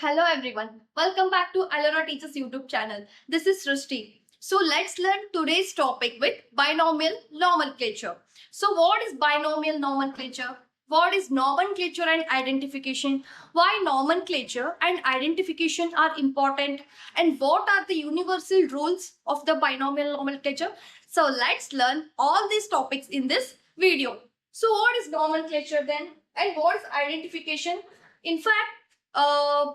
Hello everyone. Welcome back to Alora Teachers YouTube channel. This is Srishti. So let's learn today's topic with binomial nomenclature. So what is binomial nomenclature? What is nomenclature and identification? Why nomenclature and identification are important? And what are the universal rules of the binomial nomenclature? So let's learn all these topics in this video. So what is nomenclature then? And what is identification? In fact,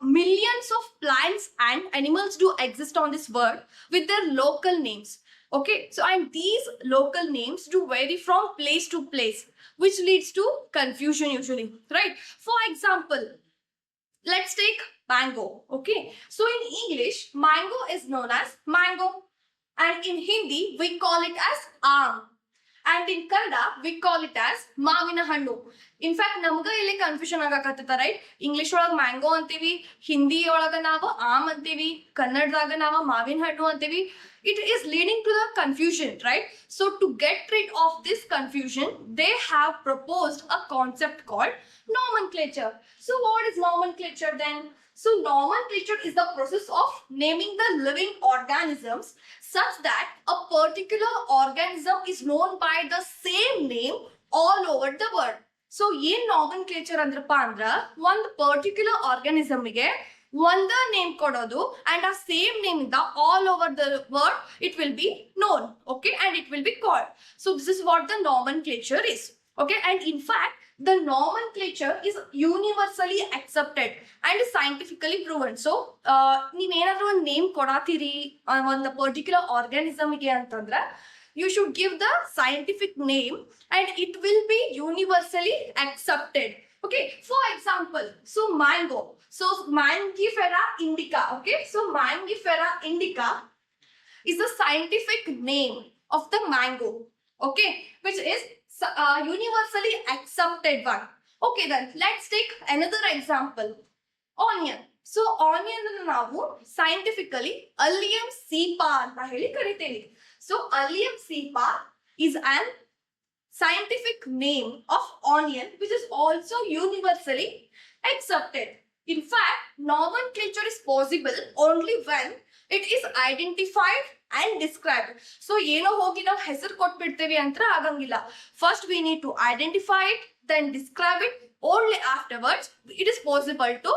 millions of plants and animals do exist on this world with their local names. Okay, so and these local names do vary from place to place, which leads to confusion usually, right? For example, let's take mango. Okay, so in English, mango is known as mango, and in Hindi, we call it as aam. And in Kannada, we call it as Mavina Hannu. In fact, ನಮಗ ಇಲ್ಲಿ confusion ಆಗಕತ್ತ right. English ಒಳಗ mango ಅಂತೀವಿ, ಹಿಂದಿ ಒಳಗ ನಾವು am ಅಂತೀವಿ, ಕನ್ನಡದಾಗ ನಾವು ಮಾವಿನ ಹಣ್ಣು ಅಂತೀವಿ. It is leading to the confusion, right? So to get rid of this confusion, they have proposed a concept called nomenclature. So what is nomenclature then? So nomenclature is the process of naming the living organisms such that a particular organism is known by the same name all over the world. So ಏನ್ nomenclature ಅಂದ್ರಪ್ಪ ಅಂದ್ರ ಒಂದು particular ಆರ್ಗಾನಿಸಮ್ಗೆ ಒಂದ name ಕೊಡೋದು and ಆ same name ಇಂದ all over the world it will be known, okay, and it will be called. So this is what the nomenclature is. Okay, and in fact the nomenclature is universally accepted and scientifically proven. So ನೀವೇನಾದ್ರೂ ಒಂದು name ಕೊಡಾತೀರಿ ಒಂದು particular ಆರ್ಗಾನಿಸಮ್ಗೆ ಅಂತಂದ್ರೆ you should give the scientific name and it will be universally accepted. Okay, for example, so mango, so Mangifera indica. Okay, so Mangifera indica is the scientific name of the mango, okay, which is universally accepted one. Okay, then let's take another example, onion. So onion ನಾವು scientifically Allium cepa ಅಂತ ಹೇಳಿ ಕರಿತೇವೆ. So Allium cepa is an scientific name of onion which is also universally accepted. In fact, nomenclature is possible only when it is identified and described. So ಏನೋ ಹೋಗಿ ನಾವು ಹೆಸರು ಕೊಟ್ಬಿಡ್ತೇವೆ ಅಂತ ಆಗಂಗಿಲ್ಲ. First we need to identify it, then describe it. Only afterwards it is possible to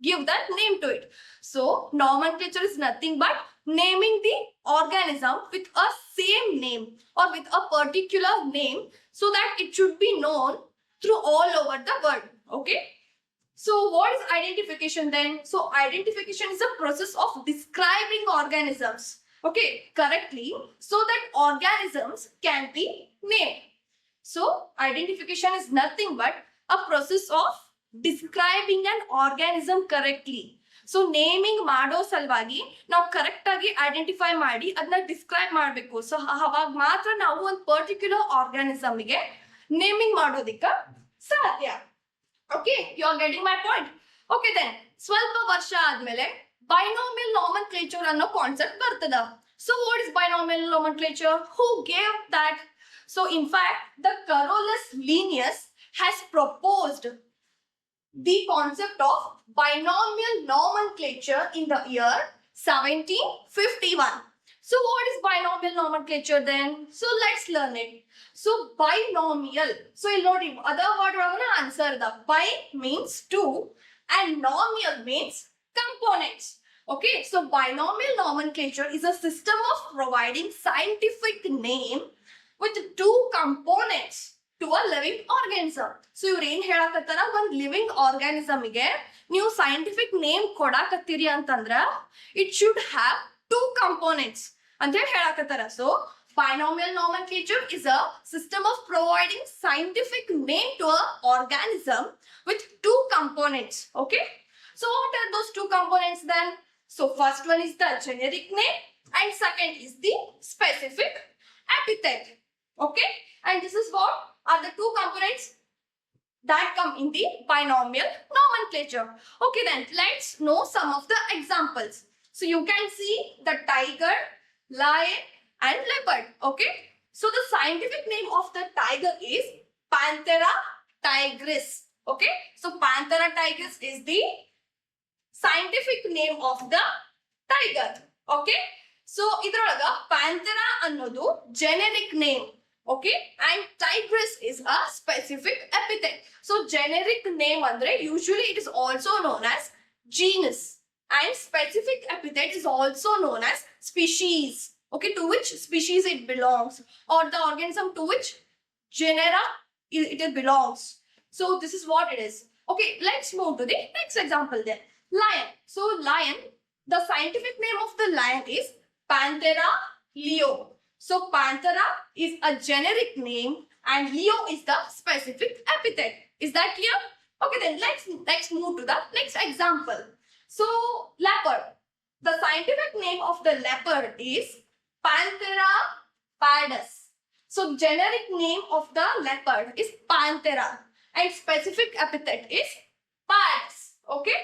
give that name to it. So nomenclature is nothing but naming the organism with a same name or with a particular name so that it should be known through all over the world. Okay, so what is identification then? So identification is a process of describing organisms, okay, correctly so that organisms can be named. So identification is nothing but a process of describing an organism correctly. So naming ಮಾಡೋ ಸಲುವಾಗಿ ನಾವು correct ಆಗಿ identify ಮಾಡಿ ಅದನ್ನ describe ಮಾಡಬೇಕು. So ಅವಾಗ ಮಾತ್ರ ನಾವು ಒಂದು ಪರ್ಟಿಕ್ಯುಲರ್ ಆರ್ಗಾನಿಸಮ್ಗೆ ನೇಮಿಂಗ್ ಮಾಡೋದಿಕ್ಕ ಸಾಧ್ಯ. Okay, you are getting my point. Okay, then ಸ್ವಲ್ಪ ವರ್ಷ ಆದ್ಮೇಲೆ ಬೈನೋಮಿಯಲ್ ನಾಮೆನ್ಕ್ಲೇಚರ್ ಅನ್ನೋ ಕಾನ್ಸೆಪ್ಟ್ ಬರ್ತದ. So what is binomial nomenclature? Who gave that? So in fact the Carolus Linnaeus has proposed the concept of binomial nomenclature in the year 1751. So what is binomial nomenclature then? So let's learn it. So binomial, so you'll note other word we're going to answer. The bi means two and nomial means components. Okay, so binomial nomenclature is a system of providing scientific name with two components to a living organism. So ಇವ್ರು ಏನ್ ಹೇಳಕತ್ತಾರ, ಒಂದ್ living ಆರ್ಗಾನಿಸಮ್ಗೆ ನೀವು scientific name ಕೊಡಾಕತ್ತೀರಿ ಅಂತಂದ್ರ it should have two components ಅಂತ ಹೇಳಿ ಹೇಳಕತ್ತಾರ. So binomial nomenclature is a system of providing scientific name to a organism with two components. Okay, so what are those two components then? So first one is the generic name and second is the specific epithet. Okay, and this is what are the two components that come in the binomial nomenclature. Okay, then let's know some of the examples. So you can see the tiger, lion and leopard. Okay, so the scientific name of the tiger is Panthera tigris. Okay, so Panthera tigris is the scientific scientific name of the tiger. Okay, so idralaga Panthera annodu generic name. Okay, and tigress is a specific epithet. So generic name andre usually it is also known as genus, and specific epithet is also known as species. Okay, to which species it belongs, or the organism to which genera it belongs. So this is what it is. Okay, let's move to the next example then. Lion. So lion, the scientific name of the lion is Panthera leo. So Panthera is a generic name and Leo is the specific epithet. Is that clear? Okay, then let's move to the next example. So leopard. The scientific name of the leopard is Panthera pardus. So generic name of the leopard is Panthera and specific epithet is pardus. Okay?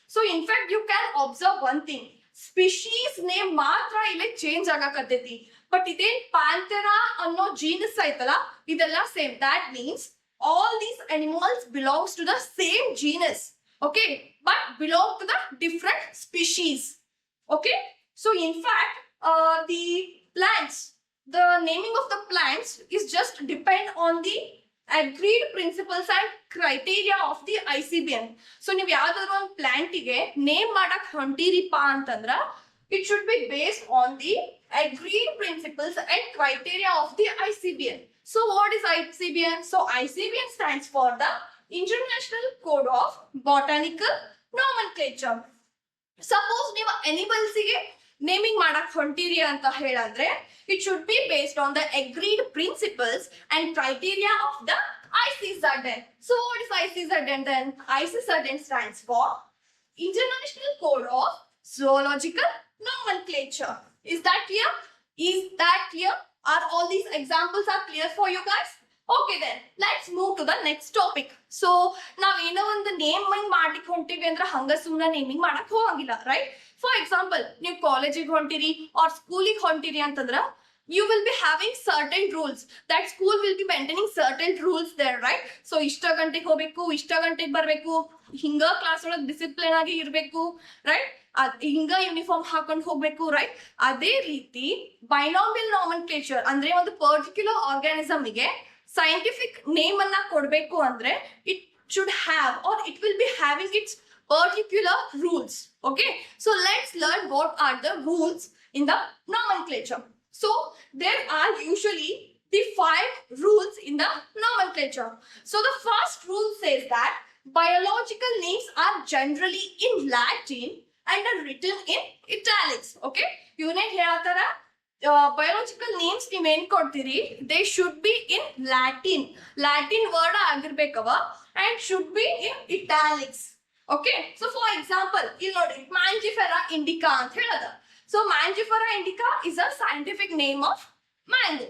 So in fact you can observe one thing. Species name matra ille change agakateti. But iದೇನ್ Panthera ಅನ್ನೋ genus ಐತಲ್ಲ ಇದೆಲ್ಲ same. That means all these animals belongs to the same genus. Okay, but belong to the different species. Okay, so in fact the plants, the naming of the plants is just depend on the agreed principles and criteria of the ICBN. So ನೀವು ಯಾವ್ದಾದ್ರು ಒಂದು ಪ್ಲಾಂಟಿಗೆ name ಮಾಡಕ್ ಹೊಂಟಿರಿಪ್ಪ ಅಂತಂದ್ರ it should be based on the agreed principles and criteria of the ICBN. So what is ICBN? So ICBN stands for the International Code of Botanical Nomenclature. Suppose ನೀವು ಅನಿಮಲ್ಸ್ಗೆ naming ಮಾಡಕ್ ಹೊಂಟಿರಿ ಅಂತ ಹೇಳಂದ್ರೆ it should be based on the agreed principles and criteria of the ICZN. So what is ICZN then? ICZN stands for International Code of Zoological Nomenclature. Is that clear? Is that clear? Are all these examples are clear for you guys? Okay then, let's move to the next topic. So now ಏನೋ ಒಂದು naming ಮಾಡ್ಲಿಕ್ಕೆ ಹೊಂಟಿವಿ ಅಂದ್ರೆ ಹಂಗ ಸುಮ್ಮನೆ naming ಮಾಡಕ್ ಹೋಗಂಗಿಲ್ಲ, right? For example ನೀವು ಕಾಲೇಜಿಗೆ ಹೊಂಟಿರಿ ಆರ್ ಸ್ಕೂಲಿಗೆ ಹೊಂಟಿರಿ ಅಂತಂದ್ರ you will be having certain rules. That school will be maintaining certain rules there, right? So ಇಷ್ಟ ಗಂಟೆಗೆ ಹೋಗ್ಬೇಕು, ಇಷ್ಟ ಗಂಟೆಗೆ ಬರ್ಬೇಕು, ಹಿಂಗ ಕ್ಲಾಸ್ ಒಳಗೆ ಡಿಸಿಪ್ಲಿನ್ ಆಗಿ ಇರಬೇಕು, ರೈಟ್? ಹಿಂಗ ಯೂನಿಫಾರ್ಮ್ ಹಾಕೊಂಡು ಹೋಗ್ಬೇಕು, ರೈಟ್? ಅದೇ ರೀತಿ ಬೈನಾಮಿಯಲ್ ನಾಮೆನ್ಕ್ಲೇಚರ್ ಅಂದ್ರೆ ಒಂದು ಪರ್ಟಿಕ್ಯುಲರ್ ಆರ್ಗಾನಿಸಮ್ಗೆ ಸೈಂಟಿಫಿಕ್ ನೇಮ್ ಅನ್ನ ಕೊಡಬೇಕು ಅಂದ್ರೆ it should have or it will be having its particular rules. Okay, so let's learn what are the rules in the nomenclature. So there are usually the 5 rules in the nomenclature. So the first rule says that biological names are generally in Latin and are written in italics. Okay, ಇವನೇ ಹೇಳ್ತಾರ biological names ನೀವೇನ್ ಕೊಡ್ತೀರಿ they should be in Latin word ಆಗಿರ್ಬೇಕವ and should be in italics. Okay, so for example ಇಲ್ಲಿ ನೋಡಿ Mangifera indica ಅಂತ ಹೇಳದ. So Mangifera indica is a scientific name of mango,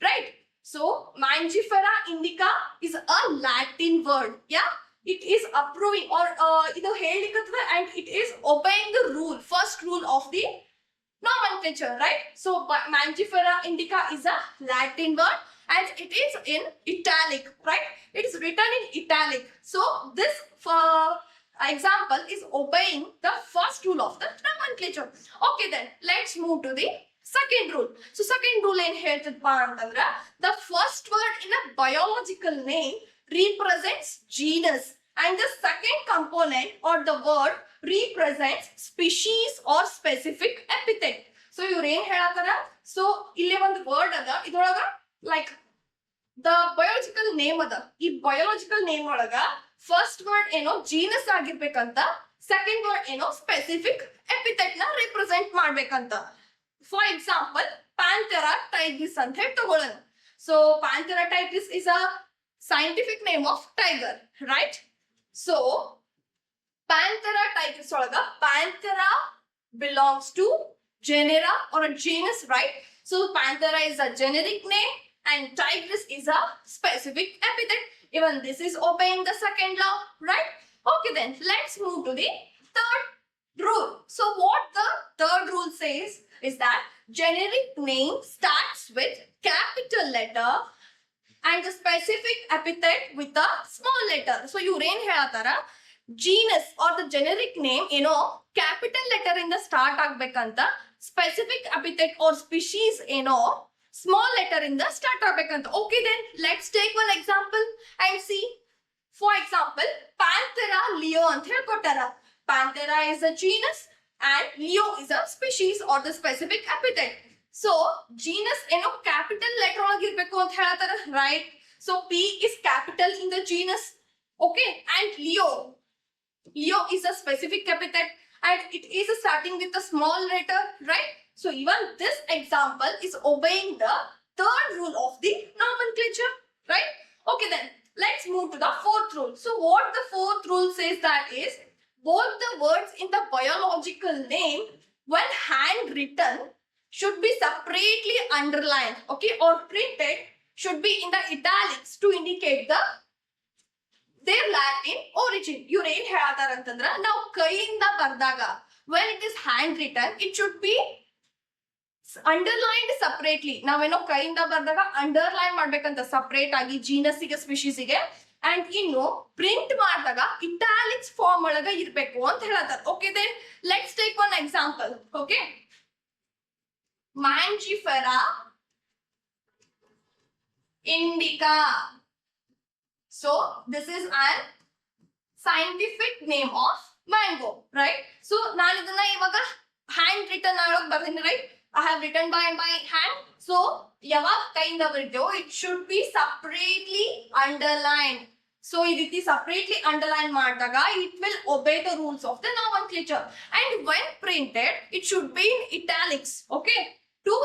right? So Mangifera indica is a Latin word. Yeah, it is approving or ಇದು ಹೇಳಿಕತ್ತದ and it is obeying the rule, first rule of the nomenclature, right? So Mangifera indica is a Latin word and it is in italic, right? It is written in italic. So this example is obeying the first rule of the nomenclature. Okay then, let's move to the second rule. So second rule ಏನ್ ಹೇಳ್ತದಪ್ಪ ಅಂತಂದ್ರ the first word in a biological name represents genus and the second component or the word represents species or specific epithet. So ಇವ್ರು ಏನ್ ಹೇಳತ್ತಾರ, so ಇಲ್ಲಿ ಒಂದು word ಅದ, ಇದ್ರೊಳಗ like the biological name ಅದ, ಈ ಬಯೋಲಾಜಿಕಲ್ ನೇಮ್ ಒಳಗ ಫಸ್ಟ್ ವರ್ಡ್ ಏನೋ ಜೀನಸ್ ಆಗಿರ್ಬೇಕಂತ, ಸೆಕೆಂಡ್ ವರ್ಡ್ ಏನೋ ಸ್ಪೆಸಿಫಿಕ್ ಎಪಿಥೆಟ್ ನ ರಿಪ್ರೆಸೆಂಟ್ ಮಾಡ್ಬೇಕಂತ. ಫಾರ್ ಎಕ್ಸಾಂಪಲ್ ಪ್ಯಾಂಥೆರಾ ಟೈಗ್ರಿಸ್ ಅಂತ ಹೇಳಿ ತಗೊಳ್ಳೋಣ. So Panthera tigris is a scientific name of tiger, right? So Panthera tigris ಒಳಗ Panthera belongs to genera or a genus, right? So Panthera is a generic name and tigris is a specific epithet. Even this is obeying the second law, right? Okay then, let's move to the third rule. So what the third rule says is that generic name starts with capital letter and the specific epithet with a small letter. So ಇವ್ರು ಏನ್ ಹೇಳತ್ತಾರ, genus or the generic name capital letter ಇಂದ start ಆಗ್ಬೇಕಂತ, specific epithet or species small letter ಇಂದ start ಆಗ್ಬೇಕಂತ. Okay, then let's take one example and see. For example, Panthera leo ಅಂತ ಹೇಳ್ಕೊಟ್ಟಾರ. Panthera is a genus and leo is a species or the specific epithet. So genus capital letter ಒಳಗೆ ಇರಬೇಕು ಅಂತ ಹೇಳ್ತಾರ, right? So P is capital in the genus. Okay, and Leo is a specific epithet and it is starting with a small letter, right? So even this example is obeying the third rule of the nomenclature, right? Okay, then let's move to the fourth rule. So what the fourth rule says that is, both the words in the biological name when handwritten should be separately underlined, okay, or printed should be in the italics to indicate their Latin origin. ಇವ್ರು ಏನ್ ಹೇಳ್ತಾರ ಅಂತಂದ್ರ, ನಾವು ಕೈಯಿಂದ ಬರ್ದಾಗ when it is handwritten it should be underlined separately. ನಾವೇನೋ ಕೈಯಿಂದ ಬರ್ದಾಗ underline ಮಾಡ್ಬೇಕಂತ separate ಆಗಿ ಜೀನಸ್ಸಿಗೆ ಸ್ಪೀಶೀಸ್ಗೆ, ಅಂಡ್ ಇನ್ನು ಪ್ರಿಂಟ್ ಮಾಡಿದಾಗ ಇಟಾಲಿಕ್ಸ್ ಫಾರ್ಮ್ ಒಳಗ ಇರ್ಬೇಕು ಅಂತ ಹೇಳ್ತಾರ. Okay, then let's take one example. Okay, Mangifera indica. So this is an scientific name of mango, right? So ನಾನು ಇದನ್ನ ಇವಾಗ ಹ್ಯಾಂಡ್ ರಿಟನ್ ಆಗೋಕ್ ಬರ್ತೀನಿ, right? I have written by my hand. So ಯಾವಾಗ ಕೈಯಿಂದ ಬರೀತೇವೋ it should be separately underlined. So ಈ ರೀತಿ separately underline ಮಾಡಿದಾಗ it will obey the rules of the nomenclature. And when printed it should be in italics, okay, to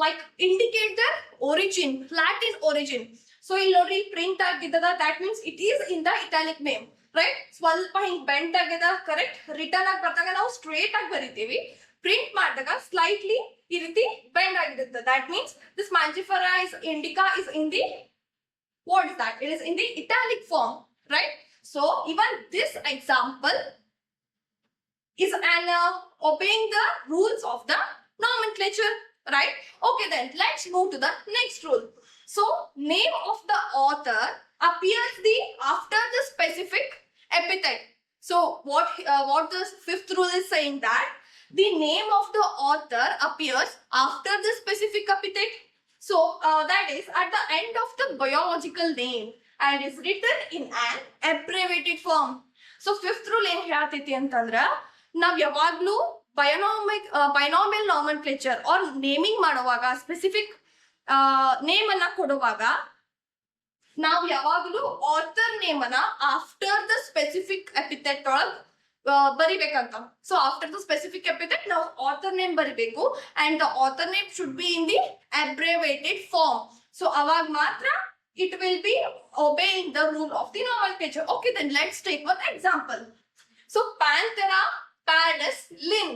like indicate the origin, Latin origin. So ಇಲ್ಲಿ ನೋಡ್ರಿ print ಆಗಿದ್ದದ, that means it is in the italic name, right? ಸ್ವಲ್ಪ ಹಿಂಗ್ bend ಆಗ್ಯದ, correct. Return ಆಗಿ ಬರ್ದಾಗ ನಾವು straight ಆಗಿ ಬರಿತೀವಿ, print ಮಾಡಿದಾಗ ಸ್ಲೈಟ್ಲಿ ಈ ರೀತಿ ಬೆಂಡ್ ಆಗಿರುತ್ತೆ. that means this Mangifera indica is in the, what is that? It is in the italic form, right? So even this example is an obeying the rules of the nomenclature, right? Okay, then let's move to the next rule. So name of the author appears after the specific epithet. So what the fifth rule is saying, that the name of the author appears after the specific epithet. So that is at the end of the biological name and is written in an abbreviated form. So fifth rule ಏನ್ ಹೇಳ್ತೈತಿ ಅಂತಂದ್ರ, ನಾವ್ ಯಾವಾಗ್ಲೂ binomial nomenclature or naming ಮಾಡುವಾಗ, specific name ಅನ್ನ ಕೊಡುವಾಗ ನಾವು ಯಾವಾಗಲೂ author name ಅನ್ನ ಆಫ್ಟರ್ ದ ಸ್ಪೆಸಿಫಿಕ್ ಎಪಿಥೆಟ್ ಒಳಗ್ ಬರಿಬೇಕಂತ. So after the specific epithet ನಾವು ಆಥರ್ ನೇಮ್ ಬರಿಬೇಕು and the author name should be in the abbreviated form. So ಅವಾಗ ಮಾತ್ರ it will be obeying the rule of the nomenclature. Okay, then let's take one example. So Panthera pardus lin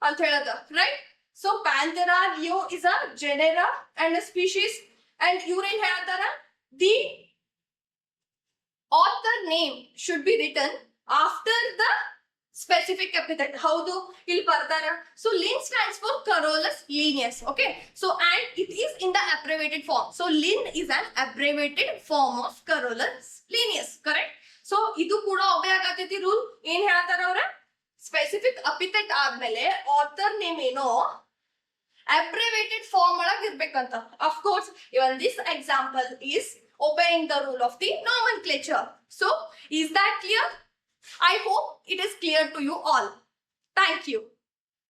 ಅಂತ ಹೇಳದ, right? So Panthera leo is a genera and a species, and ಇವ್ರು ಏನ್ ಹೇಳ್ತಾರ, the author name should be written after the specific epithet. ಹೌದು, ಇಲ್ಲಿ ಬರ್ತಾರ. So lin stands for Carolus linnaeus, okay? So and it is in the abbreviated form. So lin is an abbreviated form of Carolus linnaeus, correct? So ಇದು ಕೂಡ ಒಬೆ ಆಗತೈತಿ rule. ಏನ್ ಹೇಳ್ತಾರ ಅವ್ರ, specific ಅಪಿಥೆಟ್ ಆದ್ಮೇಲೆ ಆಥರ್ ನೇಮ್ abbreviated form ಒಳಗೆ ಇರ್ಬೇಕಂತ. Of course, even this example is obeying the rule of the nomenclature. So is that clear? I hope it is clear to you all. Thank you.